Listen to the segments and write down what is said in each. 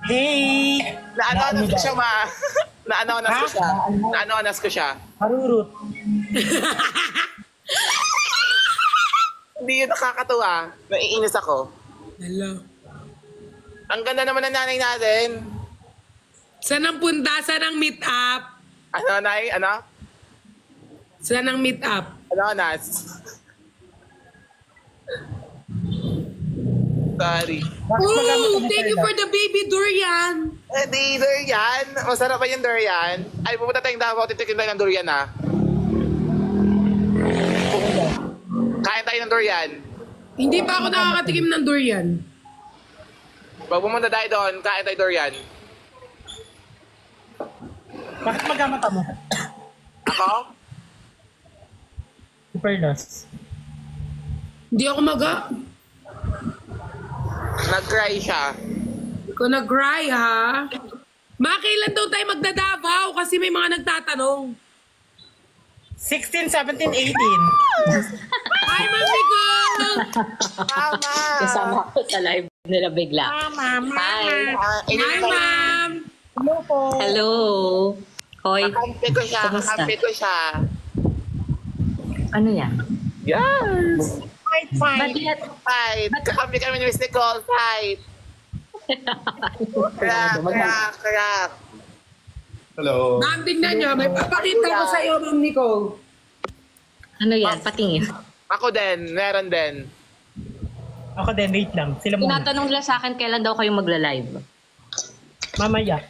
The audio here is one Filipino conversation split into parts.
Hey! Na-anonas ko siya, ma. Na-anonas ko siya. Na-anonas ko siya. Harurut. Hindi yun nakakatuwa. Naiinis ako. Hello. Ang ganda naman ng nanay natin. Saan ang punta? Saan ang meet up? Ano, nay? Ano? Saan ang meet up? Anonas. Sorry. Oh, thank you for the baby durian. Di, durian. Masarap ba yung durian? Ay, pumunta tayong Davao. Titikin tayo ng durian, ha? Kain tayo ng durian. Hindi pa ako nakakatikim ng durian. Pag pumunta tayo doon, kain tayo durian. Bakit magamata mo? Ako? Super lost. Hindi ako Nag-cry siya. Ko nag-cry, ha? Kailan daw tayo magdadavaw? Kasi may mga nagtatanong. 16, 17, 18. Hi, Ma'am Nicole! Mama! Kasama ko sa live nila bigla. Hi. Hi, Ma'am! Hello po. Hello. Hoy. Kakampi ko siya. Kumusta? Kakampi ko siya. Ano yan? Yes! Fight, fight. Ba't Fight! Kakampi kami ni Miss Nicole. Fight! Crack! Hello. Ma'am, tingnan nyo. May papakita ko sa iyo, Ma'am Nicole. Ano yan? Patingin. Ako din. Meron din. Ako din, wait lang. Sila muna. Tinatanong nila sa akin kailan daw kayo magla-live. Mamaya.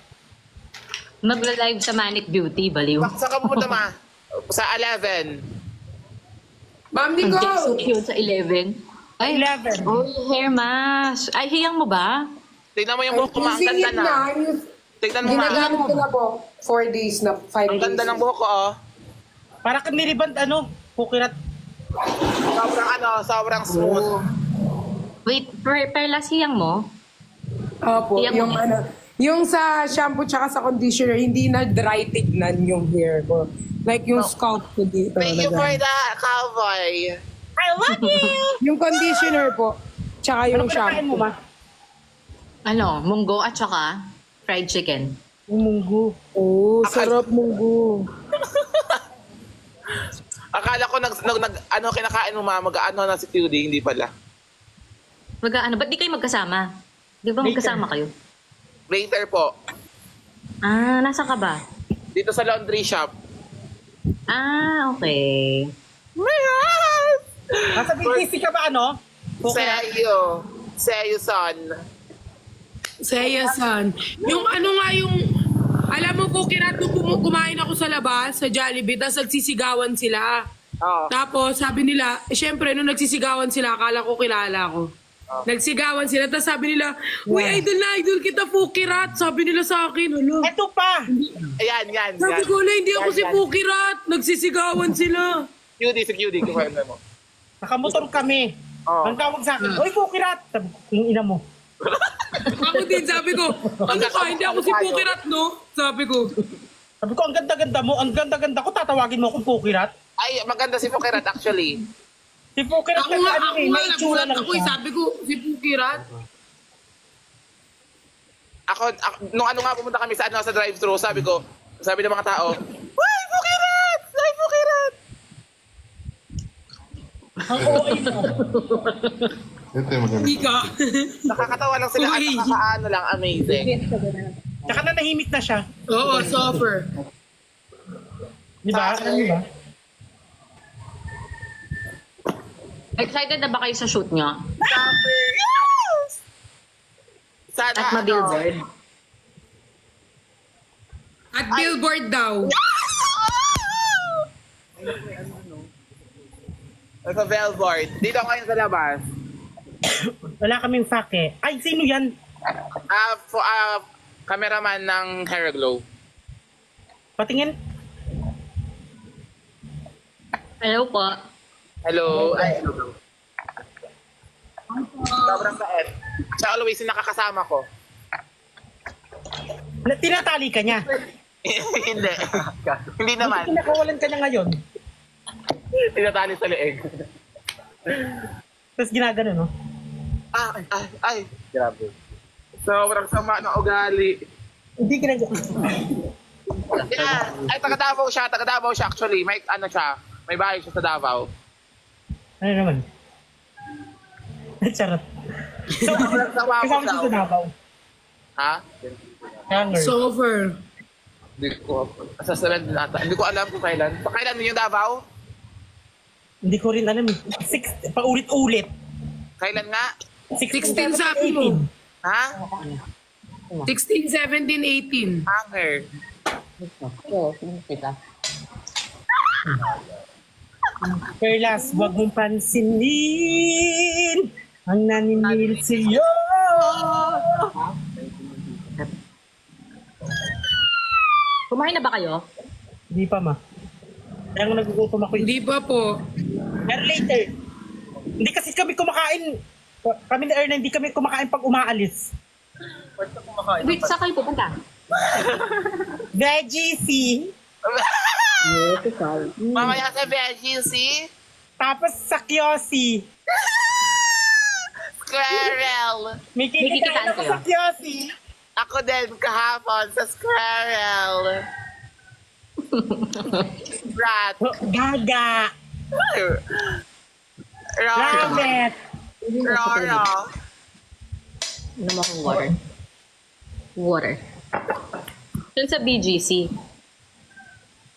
Magla-live sa Manic Beauty, baliw. Saan ka pupunta, ma? Sa 11. Ma'am Ang so Nicole! cute sa 11. Ay, 11. Oh, hair mask. Ay, hiyang mo ba? Tignan mo yung buhok ko, ma. Ang ganda Singit na. Tignan mo, ma. Ginagamit ko na po. 4 days na, 5 Ang days. ganda ng buhok ko, oh. Para kang niliband, pukirat. Sobrang smooth. Wait, perlas hiyang mo? Opo, Iyan yung mo. yung sa shampoo tsaka sa conditioner, hindi na dry tignan yung hair ko. Like yung scalp ko dito. Thank you for that, cowboy. I love you! Yung conditioner po, tsaka Ano yung kinakain mo, shampoo. ma? Ano, munggo at saka fried chicken. Yung munggo. Oh, sarap munggo. Akala ko kinakain mo, ma, mag-ano na si QD, hindi pala. Ano, ba't di kayo magkasama? Di ba magkasama kayo? Later po. Ah, nasa ka ba? Dito sa laundry shop. Ah, okay. Nasa BTC ka ba, Pukirat. Seyo, son. Seya-san. Yung alam mo po, kumain ako sa labas, sa Jollibee, tapos nagsisigawan sila. Oh. Tapos sabi nila, syempre nung nagsisigawan sila, akala ko kilala ko. Nagsigawan sila, tapos sabi nila, uy, idol na idol kita, Pukirat. Sabi nila sa akin, ano? Ito pa! Ayan. Sabi ko na, hindi ako si Pukirat. Nagsisigawan sila. Si QD, kumain mo. Nakamotor kami. Oh. Ang tawag sa akin, Uy, pukirat! Sabi ko, yung ina mo. Ako din, sabi ko, ano ka, hindi ako si Pukirat, no? Sabi ko. Sabi ko, ang ganda-ganda mo, ang ganda-ganda ko, tatawagin mo akong pukirat. Ay, maganda si Pukirat actually. Si pukirat Ako nga, may itsura nagulat lang ako, siya. sabi ko, si Pukirat. Ako, nung pumunta kami sa drive-thru, sabi ng mga tao, "Uy, Pukirat! Ay, Pukirat!" Ang OA mo. Ito yung maganda. Hindi ka. Nakakatawa lang sila at Uy. nakakaano lang, amazing. Tsaka nanahimik na siya. Oo, suffer. Di ba? Alam niyo ba? Excited na ba kayo sa shoot nyo? Suffer! Yes! Sana, At ma-billboard? At billboard daw. Sa billboard. Dito ako ngayon sa labas. Wala kaming fake. Ay, sino yan? Cameraman ng Hair Glow. Patingin. Hello po. Hello. Ay, hello. Sobrang bait. Siya always yung nakakasama ko. Tinatali ka niya. Hindi. Hindi naman. Kinakawalan ka niya ngayon. Tinatali sa leeg. Tapos ginagano, no? Ay. Grabe. Sobrang sama ng ugali. Hindi ka Yeah. Ay, taga Davao siya actually. May ano siya, may bahay siya sa Davao. Ano naman? Charot. So, Sobrang sama ko kasama siya sa daw. Davao. Ha? Hanger. Sofer. Hindi ko. Sa 7 ata. Hindi ko alam kung kailan. Pa kailan yung Davao? Hindi ko rin alam eh. Paulit-ulit. Kailan nga? 16 sabi mo. Ha? 16, 17, 18. Hanger. Perlas, wag mong pansinin ang naninil sa'yo. Kumain na ba kayo? Hindi pa ma. Kaya nga nagugutom ako. Hindi pa po. Pero later. Hindi kasi kami kumakain. Kami ni Erna, hindi kami kumakain pag umaalis. Wait, saan kayo pupunta? Veggie C. Mamaya sa BGC. Tapos sa Kyosi. Squirrel. May kikitain kikitain ako kayo? sa Kyosi. Ako din kahapon sa Squirrel. Rat. Gaga. Roro. Rabbit. Roro. Ano mo akong water? Water. Dun sa BGC.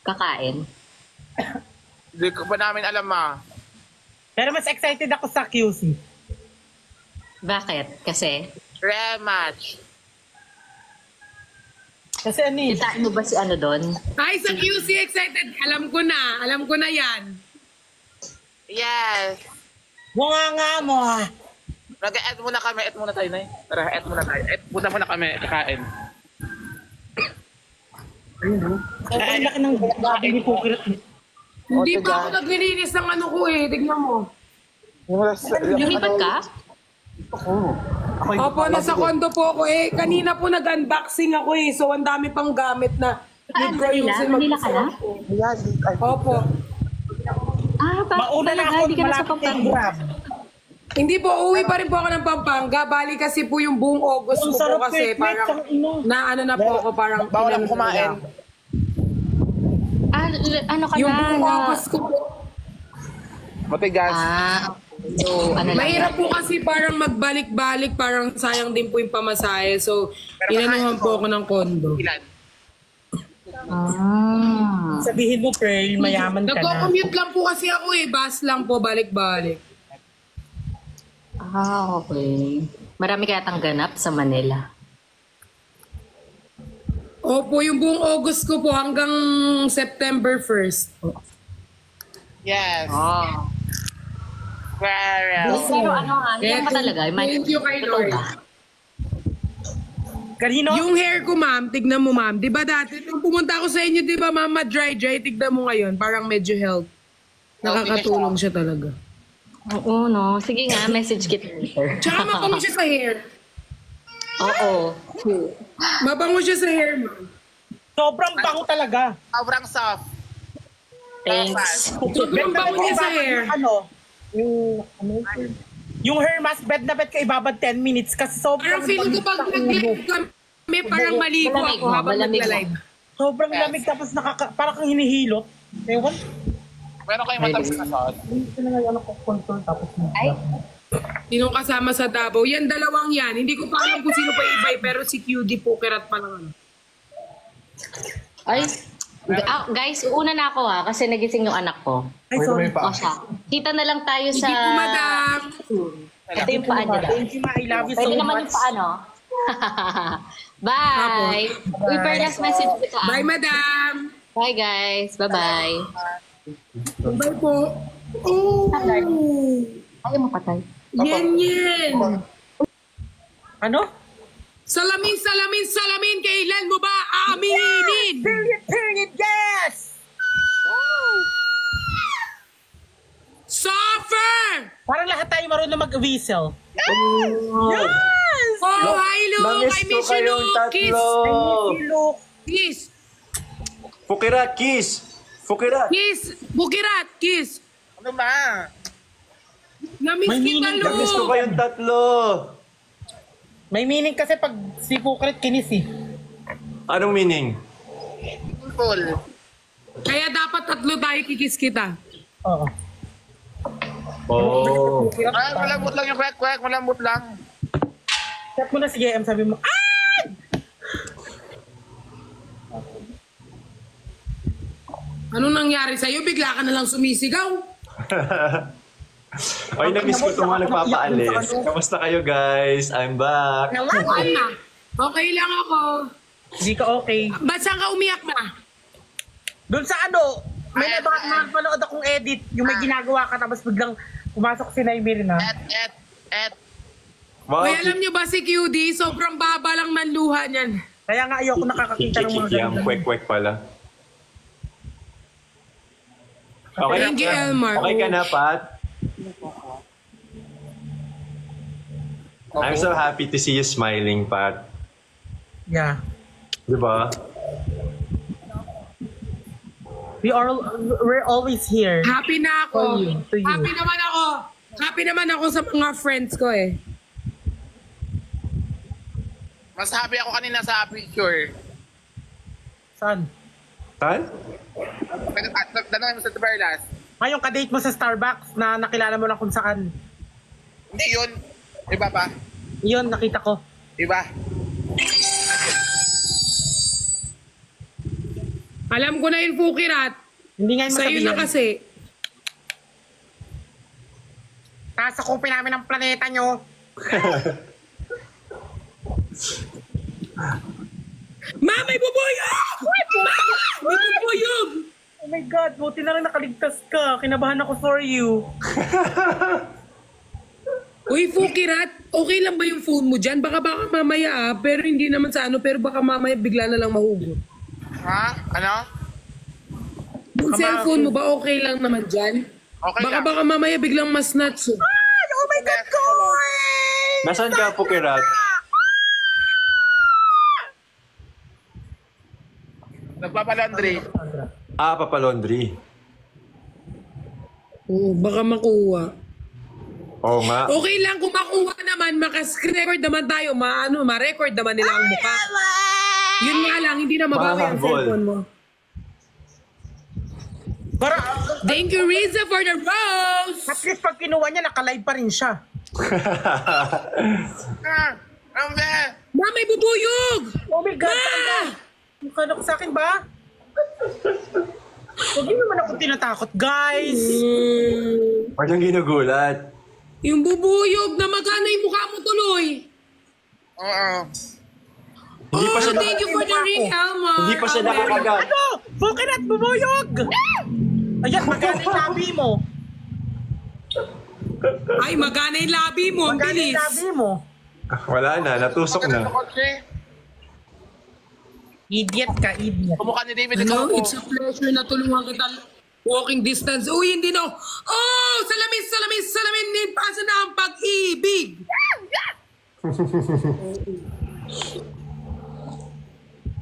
Kakain. Hindi ko pa namin alam Pero mas excited ako sa QC. Bakit? Kasi, Rematch. Kasi ano eh. kitain mo ba si ano doon? Ay, sa QC excited. Alam ko na. Alam ko na yan. Yes. Nga mo ah. Mag-add muna kami. Add muna tayo, Nay. Tara, add muna tayo. Add muna kami. Kakain. Ang laki ng gabi ni Pukirat. Hindi pa ako naglilinis ng ano ko eh. Tignan mo. Lumipat ka? Opo, nasa kondo po ako eh. Kanina po nag-unboxing ako eh. So, ang dami pang gamit na need ko ayusin. Manila ka na? Opo. Ah, bakit Mauna na talaga? ako, Hindi ka na sa malapit yung Pampanga. Grab. Hindi po, uwi pa rin po ako ng Pampanga. Bali kasi po yung buong August Ang ko po sarap kasi kwek-kwek, parang ang ino. na ano na po ako parang Bawal ako inano kumain. na. Ah, ano ka Yung na? buong na August ko po. Matigas. So, ano lang. Mahirap po kasi parang magbalik-balik, parang sayang din po yung pamasahe. So, inanuhan po ako ng kondo. Ilan? Ah. Sabihin mo, Pearl, mayaman ka na. Nagko-commute lang po kasi ako eh. Bus lang po, balik-balik. Ah, okay. Marami kaya tang ganap sa Manila. Opo, yung buong August ko po hanggang September 1st. Yes. Oh. Squirrel. Pero ano nga, yan pa talaga. Thank you kay Totoo Lord. ba? Kanino? Yung hair ko, ma'am, tignan mo, ma'am. Di ba dati, nung pumunta ako sa inyo, di ba, ma'am, dry, tignan mo ngayon. Parang medyo health. Nakakatulong siya talaga. Oo, no. Sige nga, message kita later. Tsaka mabango siya sa hair. Oo. Mabango siya sa hair, ma'am. Sobrang bango talaga. Sobrang soft. Thanks. Sobrang bango niya sa hair. Ano? Yung hair mask, bed na bed ka ibabad 10 minutes kasi sobrang Parang feeling ko pag nag-live kami, parang maligo Malamig ako mo, habang malamig mo. nagla-live. Sobrang lamig tapos parang kang hinihilot. Ewan. Meron kayong matamis na sauce? Hindi na nga ako control tapos Ay, Sinong kasama sa Davao? Yan, dalawang yan. Hindi ko pa alam kung sino pa iba eh, pero si QD Pukirat pa lang. ay. Guys, una na ako ha, kasi nagising yung anak ko. Ay, sorry. O siya. Kita na lang tayo sa... Hindi po, madam. Ito yung paa niya daw. Thank you, ma. I love you so Pwede much. naman yung paa, no? Bye! Uy, per last message kita. Bye, madam. Bye, guys. Bye-bye. Bye po. Oh, Ayaw mo patay. yan. Ano? Salamin, salamin, salamin. Kailan mo ba aaminin? Period, yes! Suffer! Parang lahat tayo marunong mag-whistle. Oh, hi, Luke. I miss you, Luke. Kiss. Look. Kiss. Fukirat, kiss! Fukirat! Kiss. Bukirat. Kiss. Ano ba? Namiss kita, Namiss ko Luke. kayong tatlo! May meaning kasi pag si Pukrit kinis eh. Anong meaning? Full. Kaya dapat 3 tayo kikis kita. Oo. Oh. Ay, malambot lang yung kwek-kwek. Malambot lang. Chat mo na si JM, sabi mo, Anong nangyari sa'yo? Bigla ka na lang sumisigaw. Ay, na-miss ko itong mga nagpapaalis. Kamusta kayo guys? I'm back. Okay na. Okay lang ako. Hindi ka okay. Ba't saan ka umiyak na? Doon sa ano, may napanood akong edit, yung may ginagawa ka tapos biglang pumasok si Naimir na. Et. Wow, Uy, alam niyo ba si QD? Sobrang baba lang ng luha niyan. Kaya nga ayoko nakakakita ng mga kikikiyam, kwek-kwek pala. Okay Thank you, Elmar. Okay ka na, Pat? I'm so happy to see you smiling, Pat. Yeah. Diba? We're always here. Happy na ako. To you. Happy naman ako. Happy naman ako sa mga friends ko eh. Mas happy ako kanina sa picture. Saan? Tan? Tanongin mo sa Taberlas. Ngayong kadate mo sa Starbucks na nakilala mo na kung saan. Hindi yun. Iba pa. Iyon, nakita ko. Iba. Alam ko na yung Fukirat. Hindi nga yung Sa'yo na masabihan. kasi. Kasakupin namin ang planeta nyo. Ma, may bubuyog! Ma! May bubuyog! Oh my God, buti na lang nakaligtas ka. Kinabahan ako for you. Uy, Fukirat, okay lang ba yung phone mo dyan? Baka mamaya pero hindi naman sa ano, pero baka mamaya bigla na lang mahugot. Ha? Ano? Yung cellphone mo ba okay lang naman dyan? Okay lang. Baka mamaya biglang mas nuts. Oh my God, Koy! Nasaan ka, Pukirat? Nagpapalaundry. Papalaundry. Oo, baka makuha. Oo nga. Okay lang kung makuha naman, record naman tayo, ma-record naman nila ang mukha. Yun nga lang, hindi na mabawi ang Mahabol. cellphone mo. Para, Thank you, Riza, for the rose! at least pag kinuha niya, nakalive pa rin siya. Ang be! Ma, may bubuyog! Oh my God, saan ka? Mukha na ko sa akin ba? Huwag niyo naman ako tinatakot, guys. Walang ginugulat. Yung bubuyog na magana yung mukha mo tuloy. Oo. Hindi pa siya Thank you for the ring, Elmar. Hindi pa siya nakakagat. Ano? Bukinat, bubuyog! Ayan, magana yung labi mo. Ay, magana yung labi mo. Ang Magana yung bilis. labi mo. Wala na, natusok Sa na. kotse. Idiot ka, idiot. Kumukha ni David. Ano? Ikaw po. It's a pleasure na tulungan kita walking distance. Uy, hindi no. Oh, salamin. Nipasa na ang pag-ibig.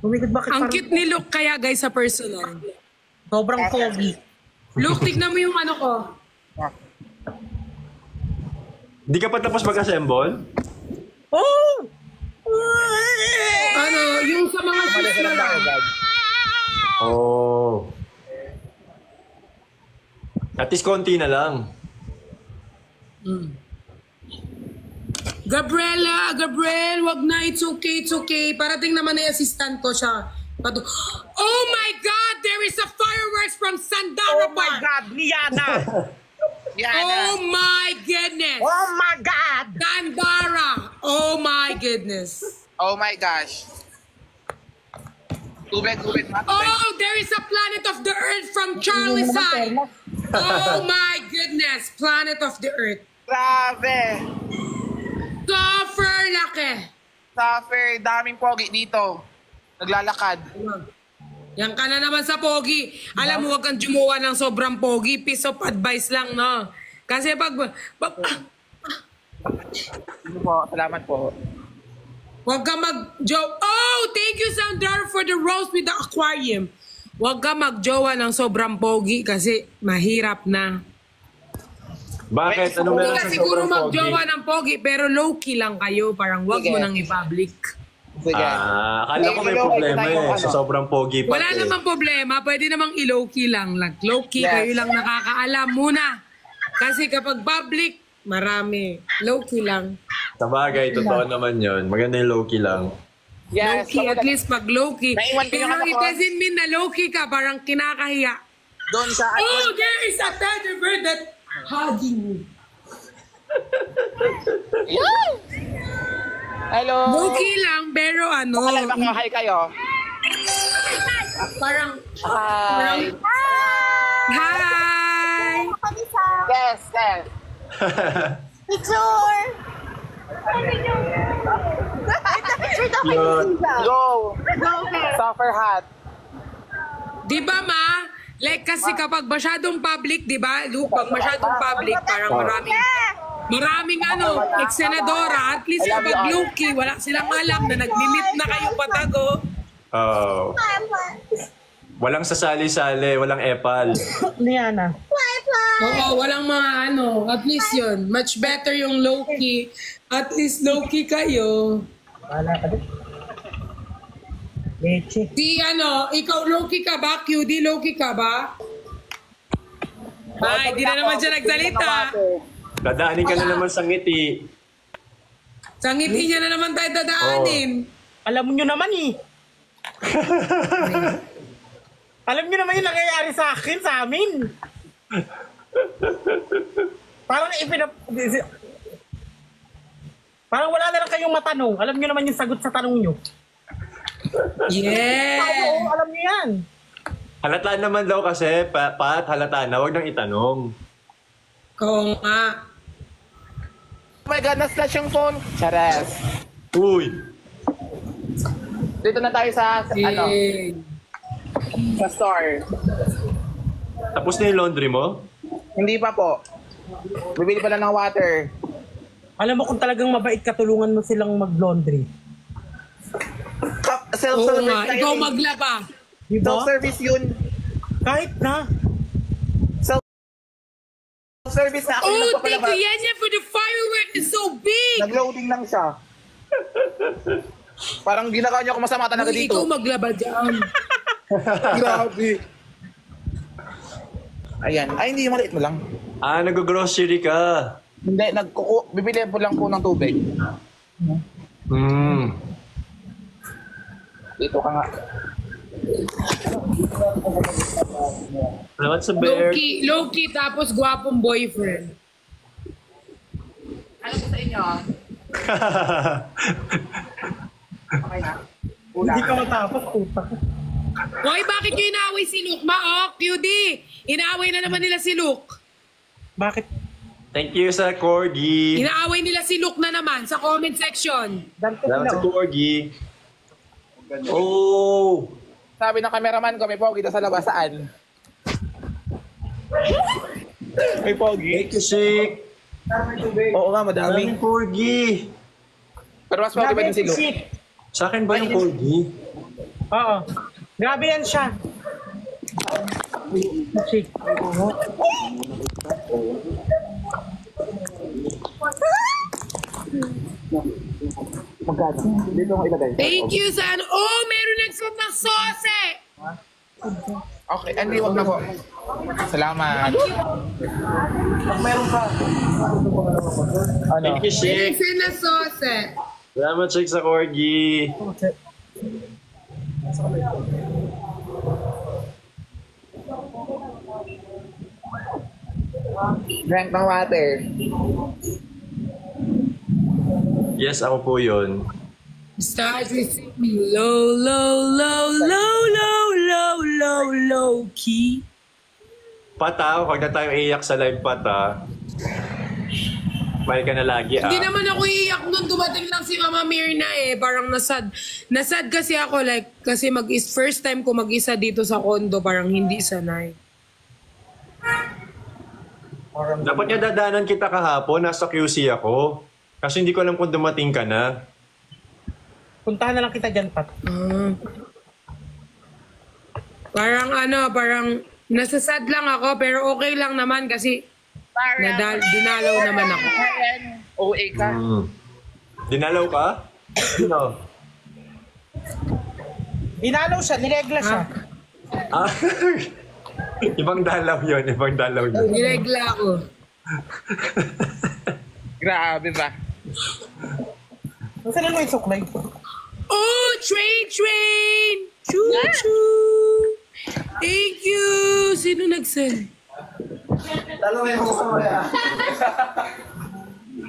Oh my God, bakit Ang parang cute ni Luke kaya guys sa personal. sobrang pogi? Luke, tignan mo yung ano ko. Hindi ka pa tapos mag-assemble? Oh! Ano, yung sa mga sis na lang. Oh. At least konti na lang. Gabriel, wag na, it's okay. Parating naman na yung assistant ko siya. Oh my God, there is a fireworks from Sandara Oh my Park. God, Liana! Oh my goodness. Oh my God! Sandara. Oh my goodness. Oh my gosh. Tubig. Oh, there is a planet of the Earth from Charlie side. Oh my goodness, planet of the Earth. Grabe. Super laki. Suffer. Daming pogi dito. Naglalakad. Yan ka na naman sa pogi. Alam mo, wag kang jumuwa ng sobrang pogi. Piece of advice lang, no? Kasi pag Ano po? Salamat po. wag ka mag-jowa. Oh, thank you, Sandra, for the rose with the aquarium. Wag ka mag-jowa ng sobrang pogi kasi mahirap na. Bakit? Ano Hindi meron ka sa siguro sobrang pogi? magjowa ng pogi, pero low-key lang kayo. Parang wag mo Sige. nang i-public. Sige. Akala ko may Ilocos problema na yung eh. Sa ano. sobrang pogi pa. Wala namang problema. Pwede namang i-low-key lang. Like, low-key, Yes. kayo lang nakakaalam muna. Kasi kapag public, marami. Low-key lang. Sa bagay, totoo naman yun. Maganda yung low-key lang. Yes. Low-key, at least pag low-key. Naiwan ko yung Pero ano it ko. doesn't mean na low-key ka, parang kinakahiya. Doon sa... Oh, there is a teddy bear that hugging me. Hello. Low-key lang, pero ano, Alam ba hi kayo? parang, Hi. hi! Yes, yes. Picture! Yun. Go. Suffer hat. Di ba ma? Like kasi kapag masyadong public, di ba? Lu, pag masyadong public, parang maraming ano, ex-senadora, at least kapag low-key, wala silang alam na nag-limit na kayo patago. Oh. Walang sasali-sali, walang epal. Liana. Oo, walang mga ano, at least yun. Much better yung low-key. At least low-key kayo. Wala ka din. Leche. Di ano, ikaw low-key ka ba? QD low-key ka ba? Ay, di na naman siya nagsalita. Dadaanin ka na naman sa ngiti. Sa ngiti niya na naman tayo dadaanin. Alam nyo naman eh. Alam nyo naman yung nangyayari sa akin, sa amin. Parang parang wala na lang kayong matanong. Alam nyo naman yung sagot sa tanong nyo. Yeah. Oo, alam nyo yan. Halata naman daw kasi, Pat, halata na. Huwag nang itanong. Oo nga. Oh my God, na-slash yung phone. Chares. Uy! Dito na tayo sa ano, Eh, sa store. Tapos na yung laundry mo? Hindi pa po. Bibili pa lang ng water. Alam mo kung talagang mabait ka, tulungan mo silang mag-laundry. Oo Self-service nga, na ikaw yun. maglaba. Di ba? Self-service yun. Kahit na. Self-service na ako yung Oh, thank nagpapalabas. you, Yenya, for the firework. It's so big. Nag-loading lang siya. Parang ginagawa niyo ako masama talaga Uy, dito. ikaw maglaba dyan. Grabe. Ayan. Ay, hindi, maliit mo lang. Nag-grocery ka. Hindi, bibili po lang po ng tubig. Dito ka nga. Salamat sa bear. Low-key, tapos gwapong boyfriend. Ano po sa inyo? Okay na. Hindi ka matapos, puta. Hoy, bakit nyo inaaway si Luke? QD! Inaaway na naman nila si Luke. Bakit? Thank you sa Corgi. Inaaway nila si Luke na naman sa comment section. Ganto Salamat sa sila. Corgi. Oh! Sabi ng cameraman ko, may pogi daw sa labas. Saan? May pogi. Thank you, Sik. Oo nga, madami. Daming Corgi. Pero mas pogi pa din si Luke. Shit. Sa akin ba yung Corgi? Oo. Grabe yan siya. Shit. Dito ko ilagay. Thank you sa ano. Oh, meron nagsuot ng sose! Okay, hindi, wag na po. Salamat. Ano? Thank you, Sik. Nagsuot na sose. Salamat, Sik, sa Corgi. Drink ng water. Yes, ako po yun. Stars with me low, low, low, low, low, low, low, low key. Pata, huwag na tayo iiyak sa live, Pata. Mahal ka na lagi, Hindi naman ako iiyak nung dumating lang si Mama Mirna eh. Parang nasad. Nasad kasi ako like, kasi first time ko mag-isa dito sa condo, parang hindi sanay. Dapat nga dadaanan kita kahapon, nasa QC ako. Kasi hindi ko alam kung dumating ka na. Puntahan na lang kita dyan, Pat. Parang nasasad lang ako pero okay lang naman kasi Dinalaw naman ako. OA ka. Dinalaw ka? Sino? Dinalaw siya, niregla siya. Ah, ibang dalaw yun, ibang dalaw yun. Niregla ako. Grabe ba? Saan mo yung suklay? Oh, train! Choo-choo! Thank you! Sino nag-send?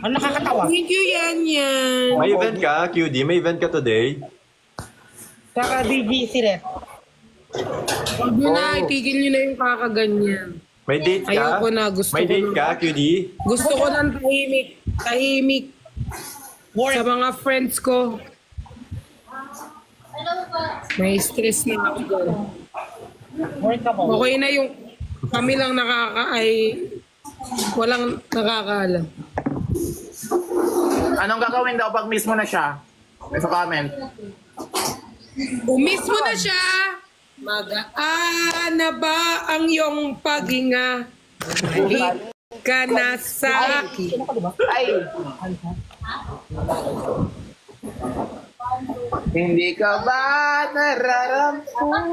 Ang nakakatawa. Thank you, Yan. May event ka, QD? May event ka today? Saka BGC rin. Huwag nyo na, itigil nyo na yung kakaganyan. May date ka? Ayoko na, gusto May ko date na. ka, QD? Gusto ko ng tahimik sa mga friends ko. May stress na ako doon. Work ka mo. Okay na yung kami lang walang nakakaalam. Anong gagawin daw pag miss mo na siya? Sa comment. Umis mo na siya. Magaan na ba ang iyong paghinga? Halik ka na sa akin. Ay! Hindi ka ba nararamdaman?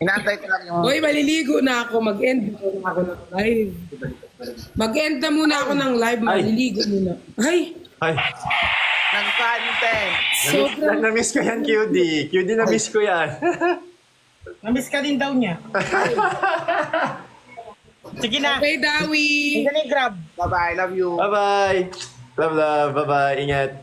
Inaantay ko lang yung... Hoy, maliligo na ako. Mag-end muna ako ng live. Mag-end na muna ako ng live. Maliligo muna. Ay! Ay, Nag-content. Sobrang... na-miss ko yan, QD. QD, na-miss ko yan. Namiss ka din daw niya. Sige na. Okay, Dawi. Hindi na yung grab. Bye-bye. Love you. Bye-bye. Love, love. Bye-bye. Ingat.